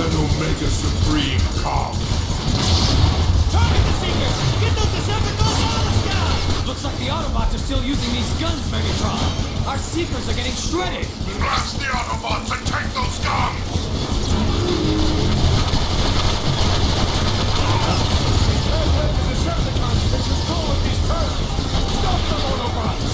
Let Omega Supreme come. Target the Seekers! Get those Decepticons out of the sky! Looks like the Autobots are still using these guns, Megatron. Our Seekers are getting shredded. Blast the Autobots and take those guns! The Decepticons take control of these turrets! Stop them, Autobots!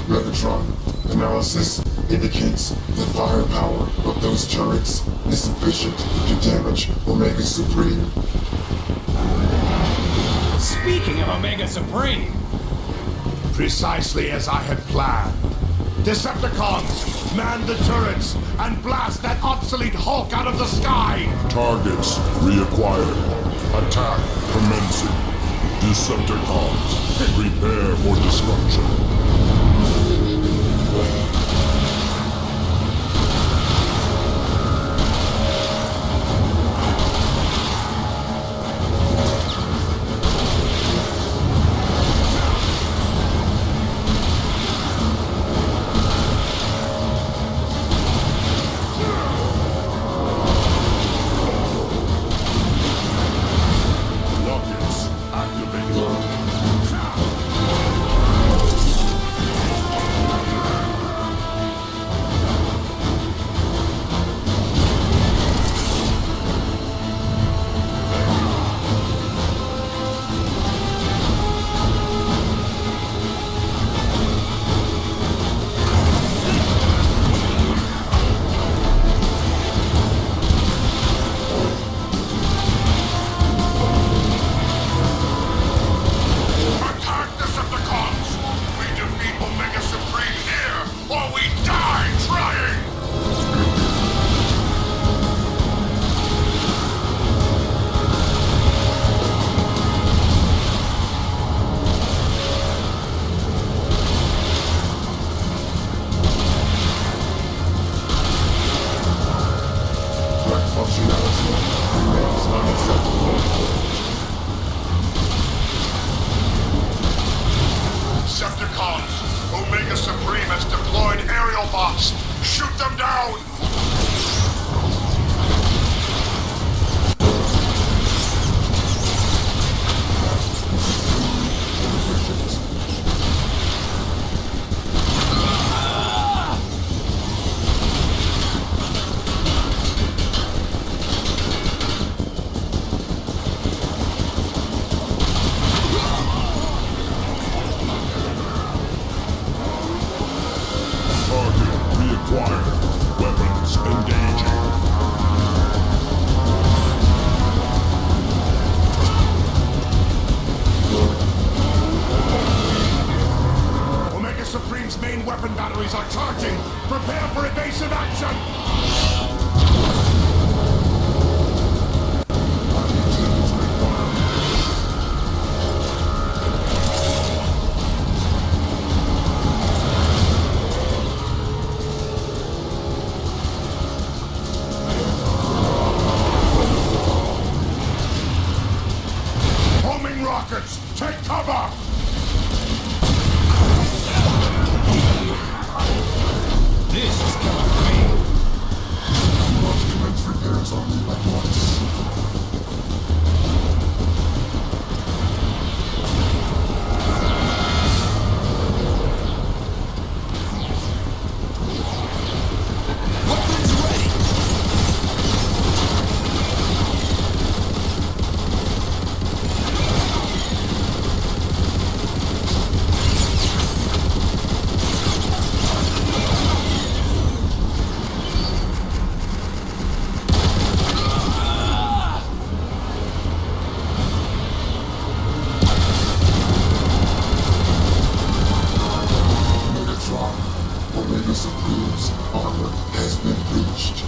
Megatron, analysis indicates the firepower of those turrets is sufficient to damage Omega Supreme. Speaking of Omega Supreme, Precisely as I had planned. Decepticons, man the turrets and blast that obsolete Hulk out of the sky! Targets reacquired. Attack commencing. Decepticons, prepare for destruction. Rockets activated. Attack Decepticons! We defeat Omega Supreme here, or we die trying! Black functionality remains unacceptable. Decepticons, Omega Supreme has deployed aerial bots. Shoot them down! acquired. Weapons engaging. Omega Supreme's main weapon batteries are charging. Prepare for evasive action. Homing rockets, take cover. This is killing me. Must commence repairs on you at once. Weapons ready. Megatron, Omega Supreme's armor has been breached.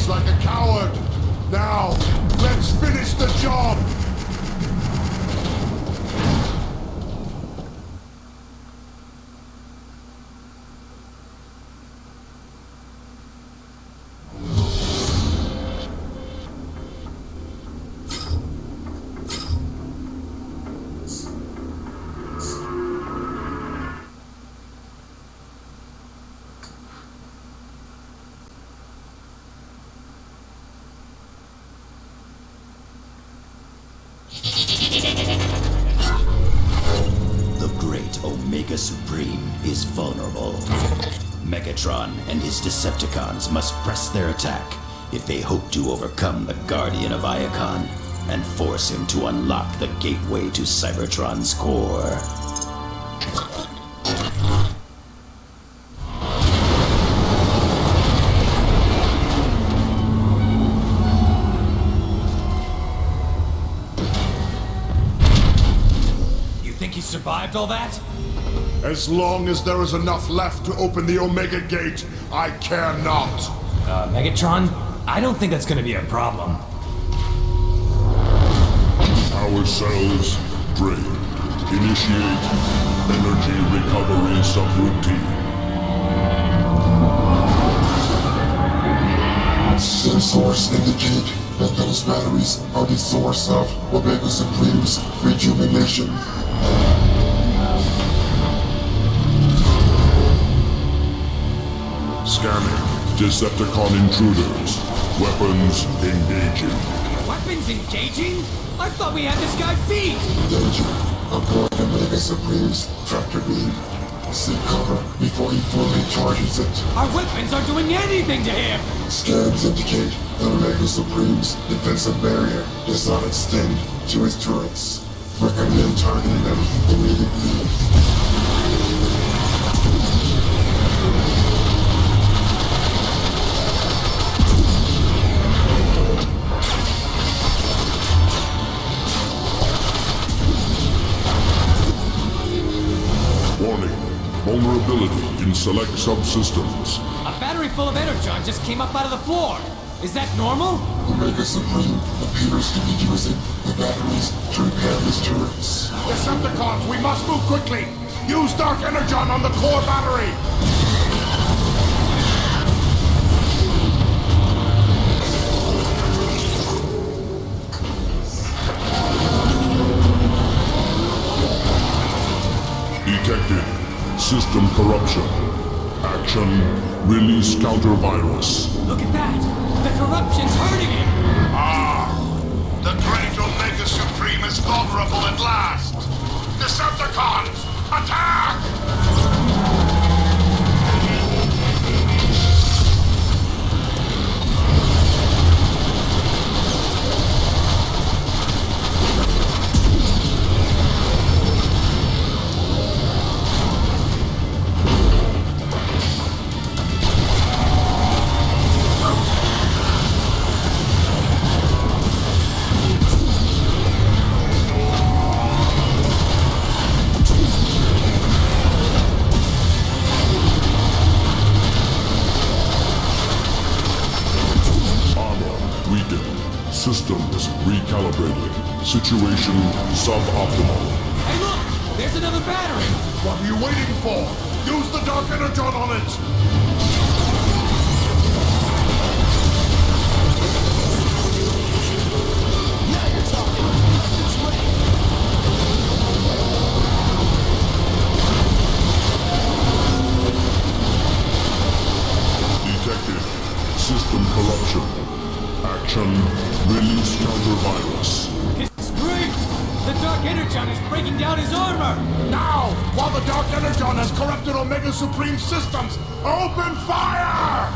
looks like a coward. Now, let's finish the job! The great Omega Supreme is vulnerable. Megatron and his Decepticons must press their attack if they hope to overcome the Guardian of Iacon and force him to unlock the gateway to Cybertron's core. Think he survived all that? As long as there is enough left to open the Omega Gate, I care not. Megatron? I don't think that's gonna be a problem. Power cells drained. Initiate energy recovery subroutine. Sensors indicate that those batteries are the source of Omega Supreme's rejuvenation. Scanning. Decepticon intruders. Weapons engaging. Weapons engaging? I thought we had this guy beat! Danger. Aboard Omega Supreme's tractor beam. Seek cover before he fully charges it. Our weapons aren't doing anything to him! Scans indicate that Omega Supreme's defensive barrier does not extend to his turrets. Recommend targeting them immediately. Warning. Vulnerability in select subsystems. A battery full of energon just came up out of the floor! Is that normal? Omega Supreme appears to be using the batteries to repair his turrets. Decepticons, we must move quickly! Use Dark Energon on the core battery! Detected. System corruption. Action. Release counter-virus. Look at that! The corruption's hurting him! Ah! The great Omega Supreme is vulnerable at last! Decepticons! Attack! Systems recalibrating. Situation suboptimal. Hey look! There's another battery! What are you waiting for? Use the Dark Energon on it! Detected. System corruption. Action. Release counter-virus. It's great! The Dark Energon is breaking down his armor! Now, while the Dark Energon has corrupted Omega Supreme systems, open fire!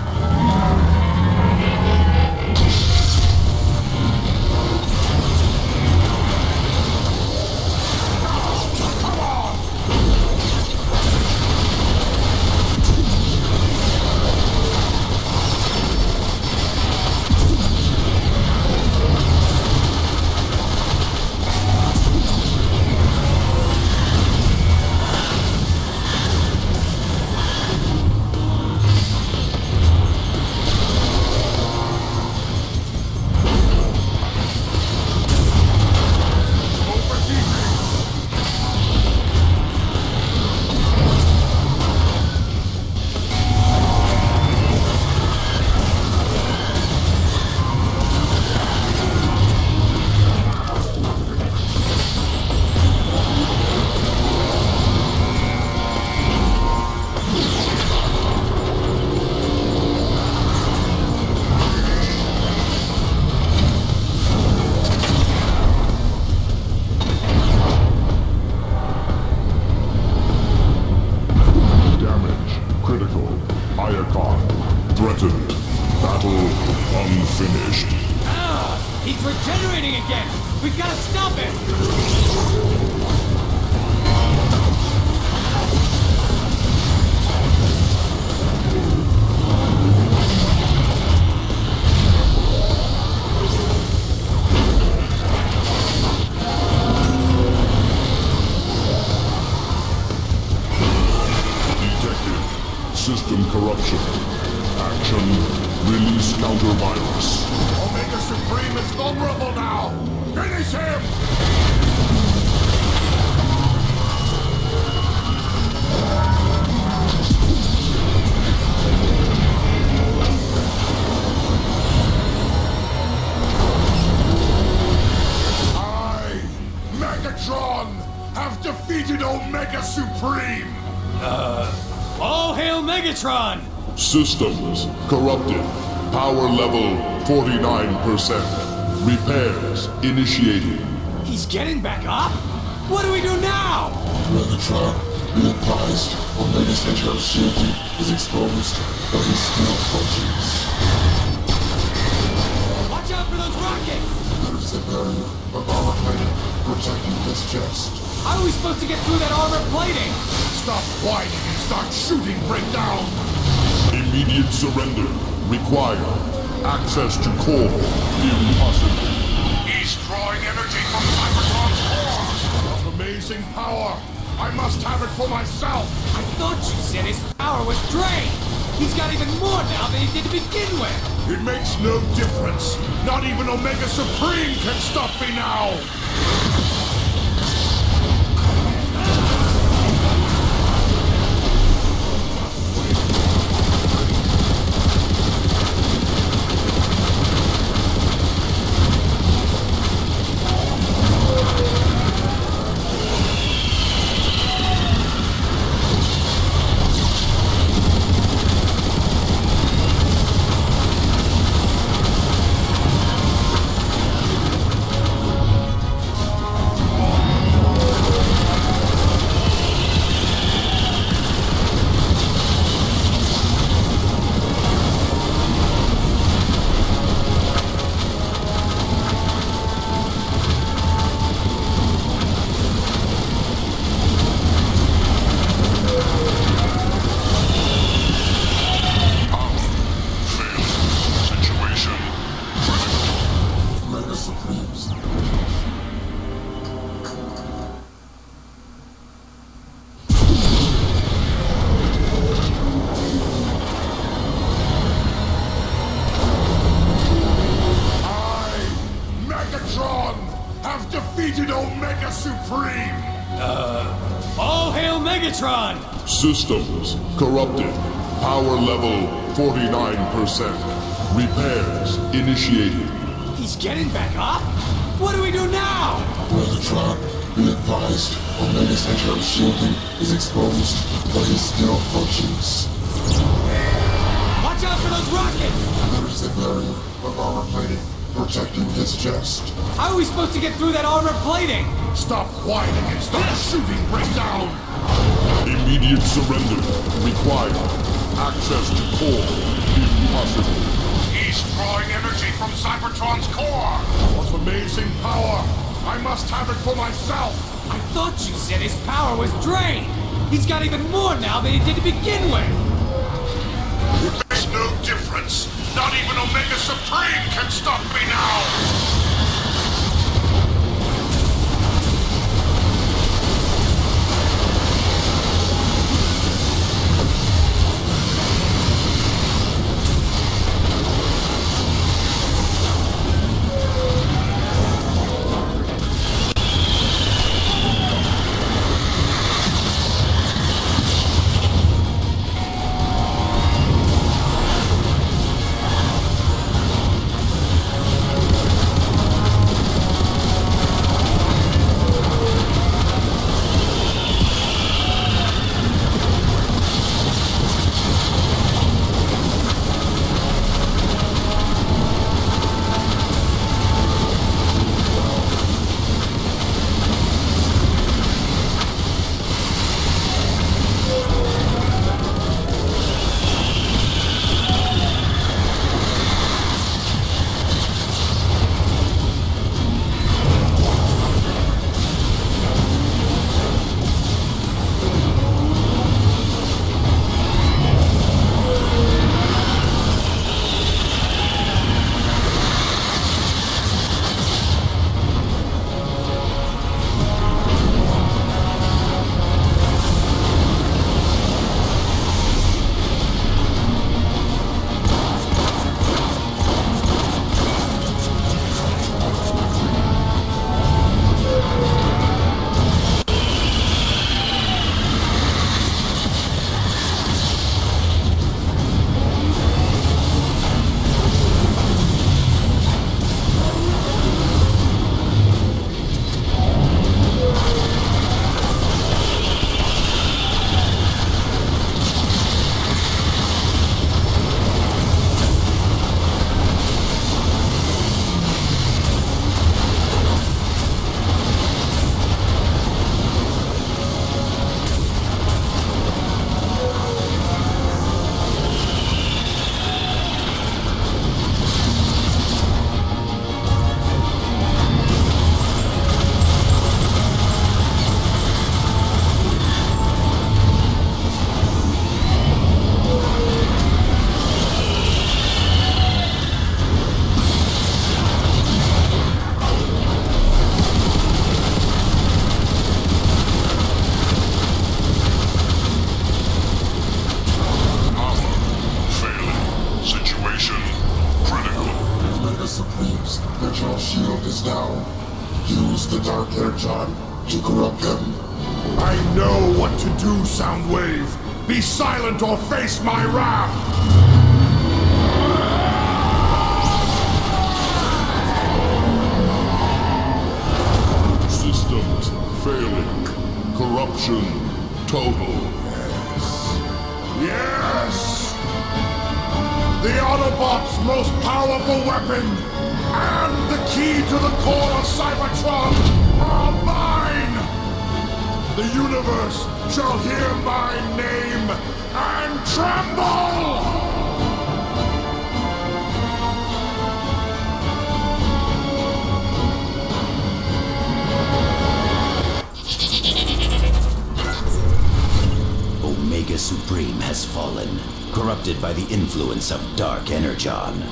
Unfinished. Ah! He's regenerating again! We've got to stop him! Detected. System corruption. Action. Release counter-virus. Omega Supreme is vulnerable now! Finish him! I, Megatron, have defeated Omega Supreme! All hail Megatron! Systems corrupted. Power level 49%. Repairs initiating. He's getting back up? What do we do now? Megatron, be advised, Omega's internal shielding is exposed, but he still functions. Watch out for those rockets! There's a barrier of armor plating protecting his chest. How are we supposed to get through that armor plating? Stop whining and start shooting breakdown! Immediate surrender required. Access to core impossible. He's drawing energy from Cybertron's core! Of amazing power! I must have it for myself! I thought you said his power was drained! He's got even more now than he did to begin with! It makes no difference! Not even Omega Supreme can stop me now! Situation. Omega Supremes. I, Megatron, have defeated Omega Supreme! All hail Megatron! Systems corrupted. Power level 49%. Repairs initiating. He's getting back up? What do we do now? Megatron, be advised, Omega's internal shielding is exposed, but he still functions. Watch out for those rockets! There's a barrier of armor plating protecting his chest. How are we supposed to get through that armor plating? Stop whining and start shooting breakdown! Immediate surrender required. Access to core impossible. He's drawing energy from Cybertron's core! Of amazing power! I must have it for myself! I thought you said his power was drained! He's got even more now than he did to begin with! It makes no difference! Not even Omega Supreme can stop me now! Supremes, Megatron's shield is down. Use the Dark Energon to corrupt them. I know what to do, Soundwave. Be silent or face my wrath. Systems failing. Corruption total. Yes! The Autobots' most powerful weapon and the key to the core of Cybertron are mine! The universe shall hear my name and tremble! Omega Supreme has fallen, corrupted by the influence of Dark Energon.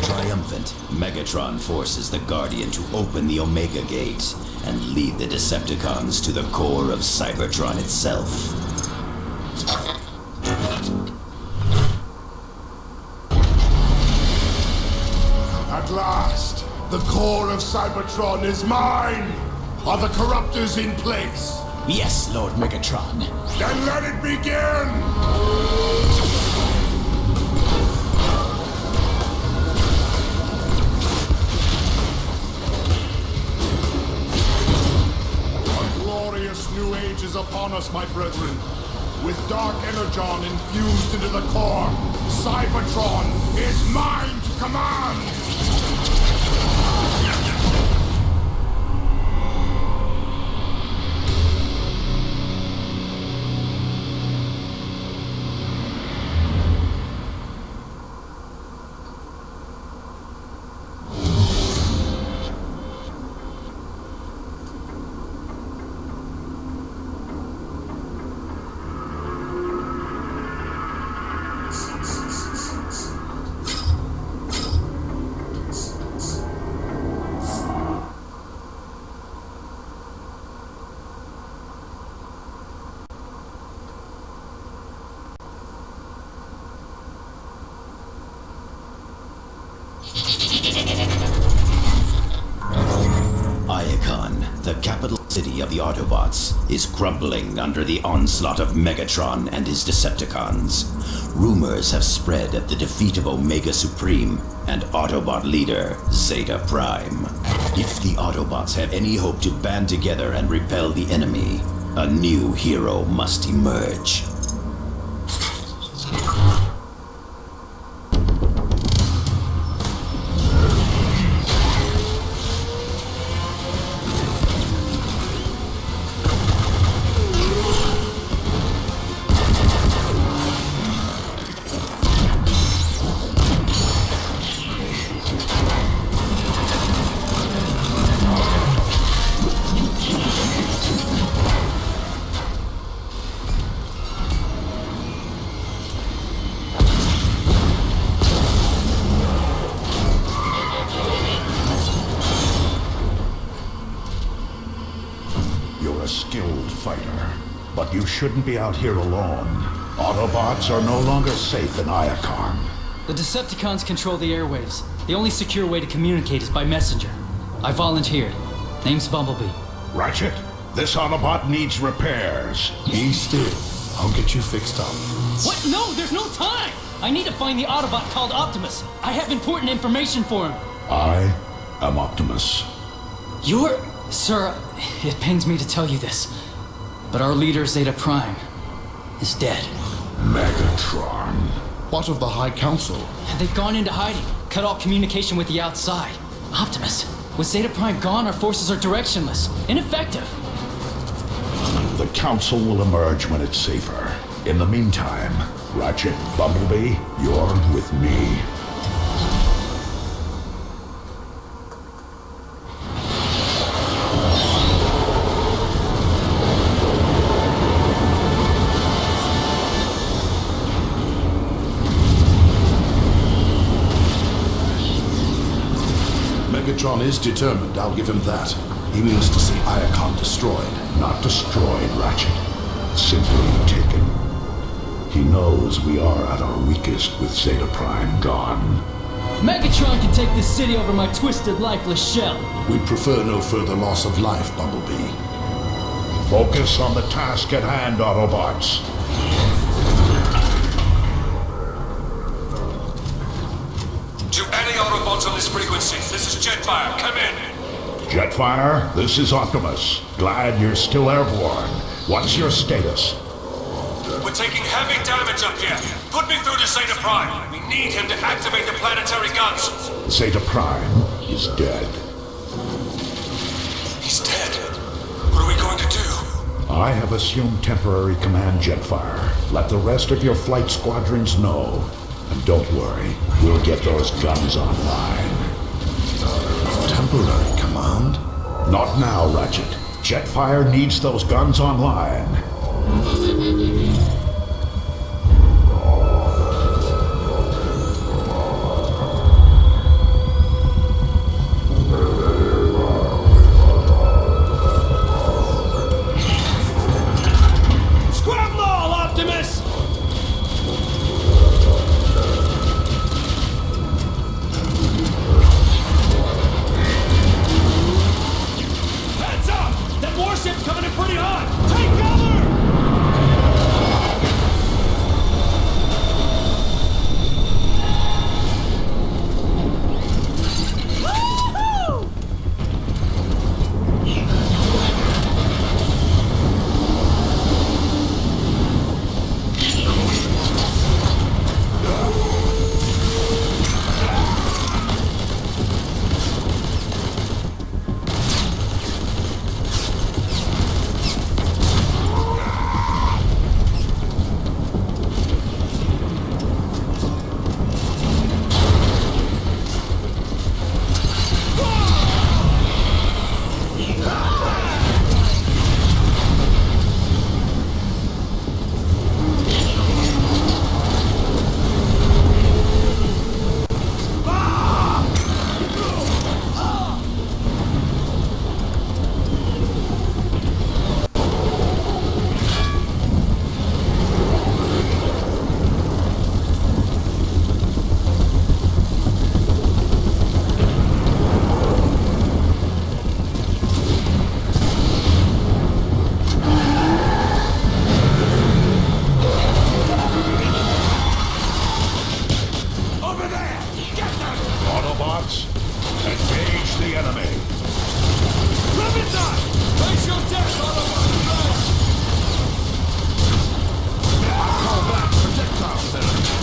Triumphant, Megatron forces the Guardian to open the Omega Gate and lead the Decepticons to the core of Cybertron itself. At last, the core of Cybertron is mine! Are the corruptors in place? Yes, Lord Megatron. Then let it begin! A glorious new age is upon us, my brethren. With Dark Energon infused into the core, Cybertron is mine to command! The capital city of the Autobots is crumbling under the onslaught of Megatron and his Decepticons. Rumors have spread of the defeat of Omega Supreme and Autobot leader Zeta Prime. If the Autobots have any hope to band together and repel the enemy, a new hero must emerge. But you shouldn't be out here alone. Autobots are no longer safe in Iacon. The Decepticons control the airwaves. The only secure way to communicate is by messenger. I volunteered. Name's Bumblebee. Ratchet, this Autobot needs repairs. Be still. I'll get you fixed up. What? No, there's no time! I need to find the Autobot called Optimus. I have important information for him. I am Optimus. You're... Sir, it pains me to tell you this, but our leader, Zeta Prime, is dead. Megatron. What of the High Council? They've gone into hiding, cut all communication with the outside. Optimus, with Zeta Prime gone, our forces are directionless, ineffective. The Council will emerge when it's safer. In the meantime, Ratchet, Bumblebee, you're with me. Megatron is determined, I'll give him that. He means to see Iacon destroyed. Not destroyed, Ratchet. Simply taken. He knows we are at our weakest with Zeta Prime gone. Megatron can take this city over my twisted, lifeless shell. We prefer no further loss of life, Bumblebee. Focus on the task at hand, Autobots. To any Autobots on this frequency, this is Jetfire. Come in. Jetfire, this is Optimus. Glad you're still airborne. What's your status? We're taking heavy damage up here. Put me through to Zeta Prime. We need him to activate the planetary guns. Zeta Prime is dead. He's dead. What are we going to do? I have assumed temporary command, Jetfire. Let the rest of your flight squadrons know. And don't worry, we'll get those guns online. Temporary command? Not now, Ratchet. Jetfire needs those guns online. Scramble all, Optimus! Heads up! That warship's coming in pretty hot! Take cover! Woo-hoo! Over there! Get them! Autobots, engage the enemy. Leviathan! Face your death, Autobots! Call back projectile therapy.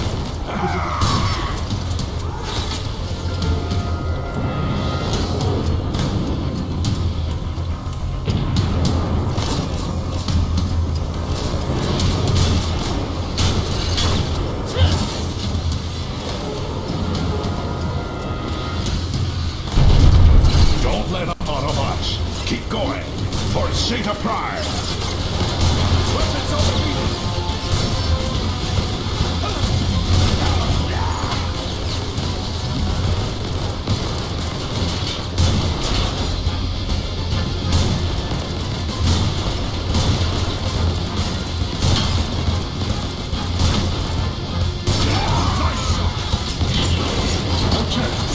Don't let up, Autobots. Keep going. For Zeta Prime. Weapons overheated!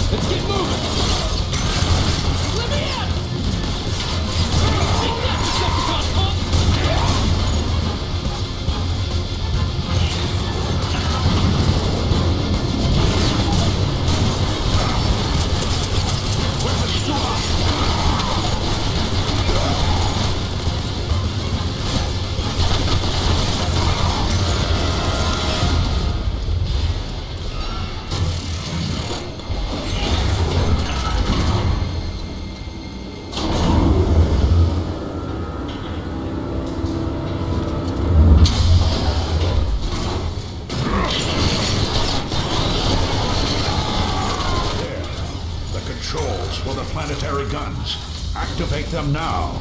Let's get moving! Let me in! Take that, Decepticon punk! Weapons too hot! The controls for the planetary guns. Activate them now.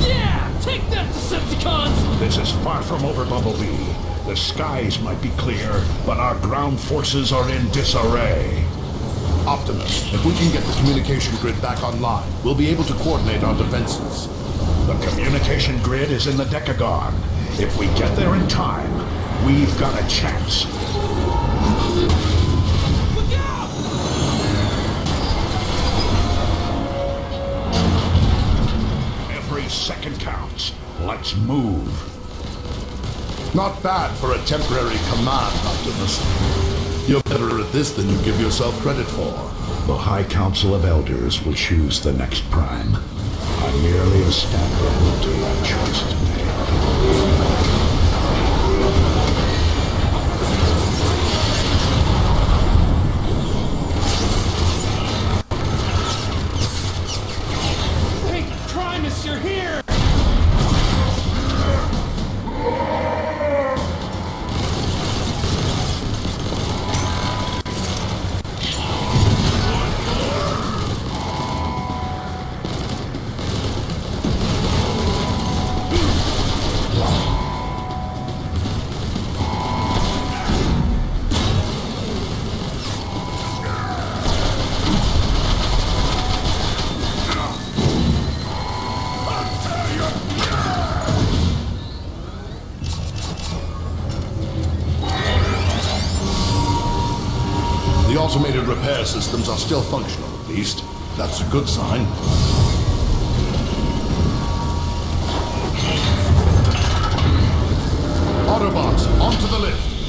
Yeah! Take that, Decepticons! This is far from over, Bumblebee. The skies might be clear, but our ground forces are in disarray. Optimus, if we can get the communication grid back online, we'll be able to coordinate our defenses. The communication grid is in the Decagon. If we get there in time, we've got a chance. Look out! Every second counts. Let's move. Not bad for a temporary command, Optimus. You're better at this than you give yourself credit for. The High Council of Elders will choose the next prime. I'm merely a stand-in until that choice is made. Hey, Primus, you're here! The automated repair systems are still functional, at least. That's a good sign. Autobots, onto the lift!